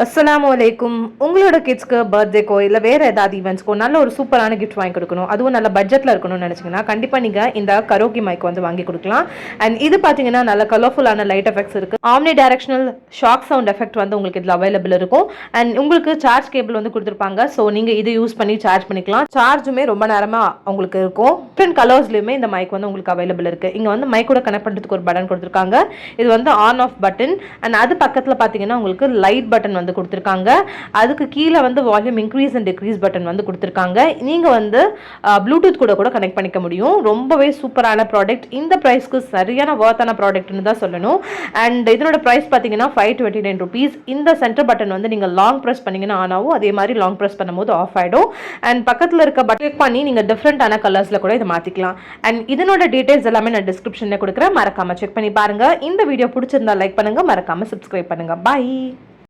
அஸ்ஸலாமு அலைக்கும். உங்களோட கிட்ஸ்க்கு பர்த்டேக்கோ இல்லை வேறு ஏதாவது ஈவெண்ட்ஸ்க்கோ நல்ல ஒரு சூப்பரான கிஃப்ட் வாங்கி கொடுக்கணும், அதுவும் நல்ல பட்ஜெட்டில் இருக்கணும்னு நினச்சிங்கன்னா கண்டிப்பாக நீங்கள் இந்த கரோக்கி மைக் வந்து வாங்கி கொடுக்கலாம். அண்ட் இது பார்த்தீங்கன்னா நல்ல கலர்ஃபுல்லான லைட் எஃபெக்ட்ஸ் இருக்குது. Omni directional shock sound effect வந்து உங்களுக்கு இதில் அவைலபிள் இருக்கும். அண்ட் உங்களுக்கு சார்ஜ் கேபிள் வந்து கொடுத்துருப்பாங்க. ஸோ நீங்கள் இது யூஸ் பண்ணி சார்ஜ் பண்ணிக்கலாம். சார்ஜுமே ரொம்ப நேரமாக உங்களுக்கு இருக்கும். டிஃப்ரெண்ட் கலர்ஸ்லையுமே இந்த மைக் வந்து உங்களுக்கு அவைலபிள் இருக்குது. இங்கே வந்து மைக்கோட கனெக்ட் பண்ணுறதுக்கு ஒரு பட்டன் கொடுத்துருக்காங்க. இது வந்து ஆன் ஆஃப் பட்டன். அண்ட் அது பக்கத்தில் பார்த்தீங்கன்னா உங்களுக்கு லைட் பட்டன் வந்து கொடுத்துருக்காங்க. அதுக்கு கீழே வந்து volume increase and degrees button வந்து கொடுத்துருக்காங்க. நீங்கள் வந்து ப்ளூடூத் கூட கனெக்ட் பண்ணிக்க முடியும். ரொம்பவே சூப்பரான ப்ராடக்ட். இந்த ப்ரைஸ்க்கு சரியான வர்த்தான ப்ராடக்ட்னு தான் சொல்லணும். அண்ட் இதனோட ப்ரைஸ் பார்த்தீங்கன்னா 529 rupees. இந்த சென்டர் பட்டன் வந்து நீங்கள் லாங் ப்ரெஸ் பண்ணிங்கன்னா ஆன் ஆகும். அதே மாதிரி லாங் ப்ரெஸ் பண்ணும்போது ஆஃப் ஆகிடும். அண்ட் பக்கத்தில் இருக்க பட்டன் கிளிக் பண்ணி நீங்கள் டிஃப்ரெண்டான கலர்ஸில் கூட இதை மாற்றிக்கலாம். அண்ட் இதனோட டீட்டெயில்ஸ் எல்லாமே நான் டிஸ்கிரிப்ஷனில் கொடுக்குறேன். மறக்காமல் செக் பண்ணி பாருங்கள். இந்த வீடியோ பிடிச்சிருந்தா லைக் பண்ணுங்கள், மறக்காமல் சப்ஸ்கிரைப் பண்ணுங்கள். பாய்.